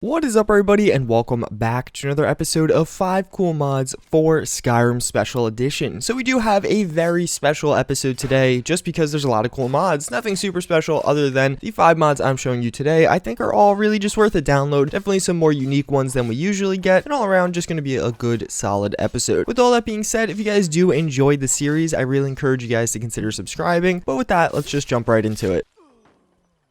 What is up, everybody, and welcome back to another episode of 5 cool mods for Skyrim Special Edition. So we do have a very special episode today, just because there's a lot of cool mods. Nothing super special other than the 5 mods I'm showing you today. I think are all really just worth a download. Definitely some more unique ones than we usually get, and all around just going to be a good, solid episode. With all that being said, if you guys do enjoy the series, I really encourage you guys to consider subscribing. But with that, let's just jump right into it.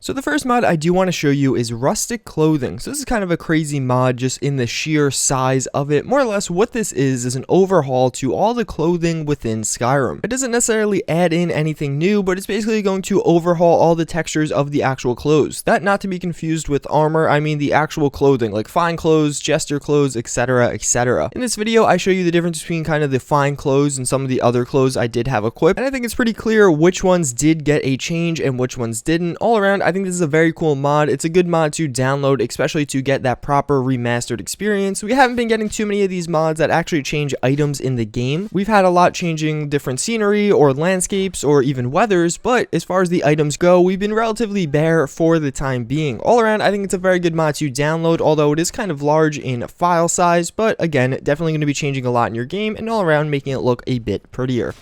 So the first mod I do want to show you is Rustic Clothing. So this is kind of a crazy mod just in the sheer size of it. More or less what this is an overhaul to all the clothing within Skyrim. It doesn't necessarily add in anything new, but it's basically going to overhaul all the textures of the actual clothes. That not to be confused with armor, I mean the actual clothing, like fine clothes, jester clothes, etc, etc. In this video, I show you the difference between kind of the fine clothes and some of the other clothes I did have equipped, and I think it's pretty clear which ones did get a change and which ones didn't. All around, I think this is a very cool mod. It's a good mod to download, especially to get that proper remastered experience. We haven't been getting too many of these mods that actually change items in the game. We've had a lot changing different scenery or landscapes or even weathers, but as far as the items go, we've been relatively bare for the time being. All around, I think it's a very good mod to download, although it is kind of large in file size, but again, definitely going to be changing a lot in your game and all around making it look a bit prettier.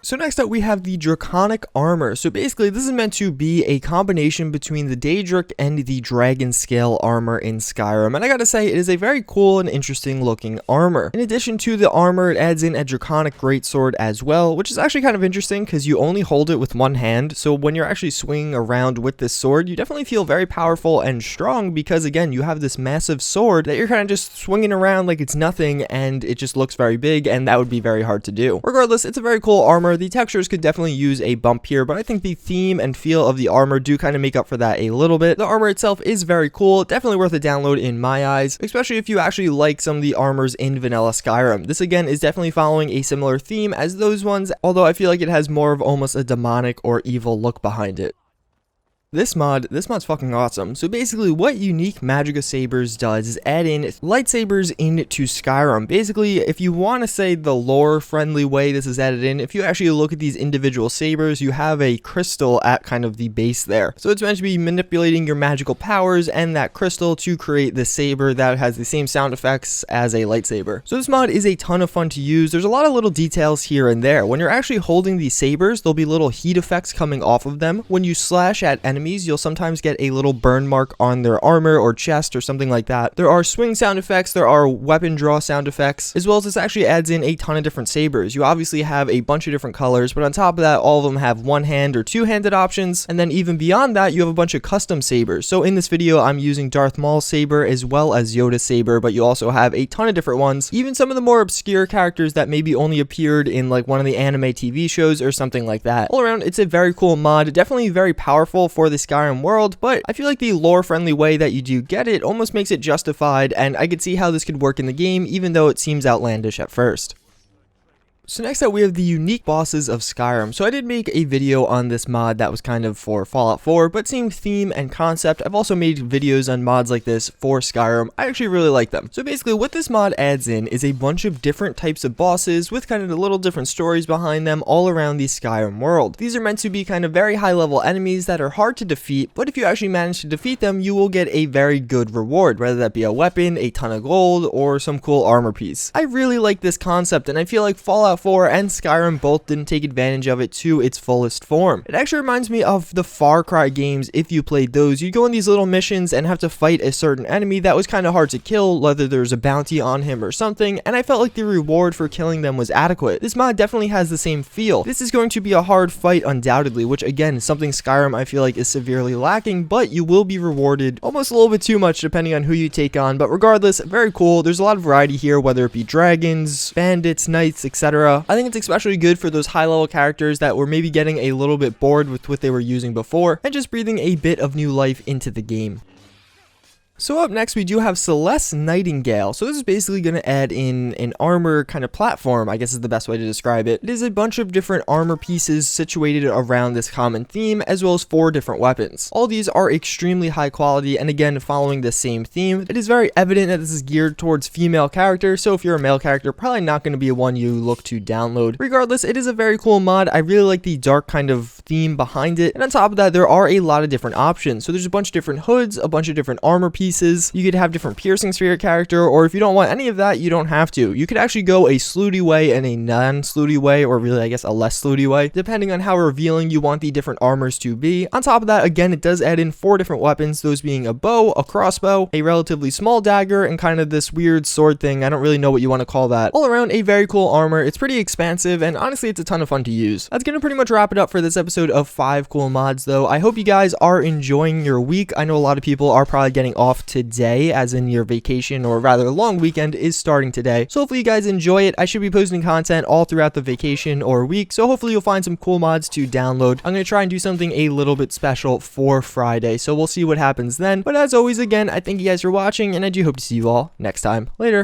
So next up we have the Draconic Armor. So basically this is meant to be a combination between the Daedric and the Dragon Scale armor in Skyrim. And I gotta say, it is a very cool and interesting looking armor. In addition to the armor, it adds in a Draconic Greatsword as well, which is actually kind of interesting because you only hold it with one hand. So when you're actually swinging around with this sword, you definitely feel very powerful and strong because again, you have this massive sword that you're kind of just swinging around like it's nothing and it just looks very big, and that would be very hard to do. Regardless, it's a very cool armor. The textures could definitely use a bump here, but I think the theme and feel of the armor do kind of make up for that a little bit. The armor itself is very cool, definitely worth a download in my eyes, especially if you actually like some of the armors in vanilla Skyrim. This again is definitely following a similar theme as those ones, although I feel like it has more of almost a demonic or evil look behind it. This mod's fucking awesome. So basically what unique Magicka Sabers does is add in lightsabers into Skyrim. Basically, if you want to say the lore friendly way this is added in, if you actually look at these individual sabers, you have a crystal at kind of the base there. So it's meant to be manipulating your magical powers and that crystal to create the saber that has the same sound effects as a lightsaber. So this mod is a ton of fun to use. There's a lot of little details here and there. When you're actually holding these sabers, there'll be little heat effects coming off of them. When you slash at enemies, you'll sometimes get a little burn mark on their armor or chest or something like that. There are swing sound effects, there are weapon draw sound effects, as well as this actually adds in a ton of different sabers. You obviously have a bunch of different colors, but on top of that, all of them have one-hand or two-handed options, and then even beyond that, you have a bunch of custom sabers. So in this video, I'm using Darth Maul's saber as well as Yoda's saber, but you also have a ton of different ones, even some of the more obscure characters that maybe only appeared in like one of the anime TV shows or something like that. All around, it's a very cool mod, definitely very powerful for the Skyrim world, but I feel like the lore friendly way that you do get it almost makes it justified, and I could see how this could work in the game even though it seems outlandish at first. So next up we have the unique bosses of Skyrim. So I did make a video on this mod that was kind of for Fallout 4, but same theme and concept. I've also made videos on mods like this for Skyrim. I actually really like them. So basically what this mod adds in is a bunch of different types of bosses with kind of the little different stories behind them all around the Skyrim world. These are meant to be kind of very high level enemies that are hard to defeat, but if you actually manage to defeat them, you will get a very good reward, whether that be a weapon, a ton of gold, or some cool armor piece. I really like this concept, and I feel like Fallout 4 and Skyrim both didn't take advantage of it to its fullest form. It actually reminds me of the Far Cry games. If you played those, you'd go on these little missions and have to fight a certain enemy that was kind of hard to kill, whether there's a bounty on him or something, and I felt like the reward for killing them was adequate. This mod definitely has the same feel. This is going to be a hard fight undoubtedly, which again is something Skyrim I feel like is severely lacking, but you will be rewarded almost a little bit too much depending on who you take on. But regardless, very cool. There's a lot of variety here, whether it be dragons, bandits, knights, etc. I think it's especially good for those high level characters that were maybe getting a little bit bored with what they were using before and just breathing a bit of new life into the game. So up next we do have Celes Nightingale. So this is basically going to add in an armor kind of platform, I guess is the best way to describe it. It is a bunch of different armor pieces situated around this common theme, as well as 4 different weapons. All these are extremely high quality, and again following the same theme. It is very evident that this is geared towards female characters, so if you're a male character, probably not going to be one you look to download. Regardless, it is a very cool mod. I really like the dark kind of theme behind it. And on top of that, there are a lot of different options. So there's a bunch of different hoods, a bunch of different armor pieces. You could have different piercings for your character, or if you don't want any of that, you don't have to. You could actually go a slooty way and a non-slooty way, or really, I guess, a less slooty way, depending on how revealing you want the different armors to be. On top of that, again, it does add in 4 different weapons, those being a bow, a crossbow, a relatively small dagger, and kind of this weird sword thing. I don't really know what you want to call that. All around, a very cool armor. It's pretty expansive, and honestly, it's a ton of fun to use. That's gonna pretty much wrap it up for this episode of 5 cool mods, though. I hope you guys are enjoying your week. I know a lot of people are probably getting off today, as in your vacation, or rather long weekend is starting today. So hopefully you guys enjoy it. I should be posting content all throughout the vacation or week, so hopefully you'll find some cool mods to download. I'm gonna try and do something a little bit special for Friday, so we'll see what happens then. But as always, again, I thank you guys for watching, and I do hope to see you all next time. Later.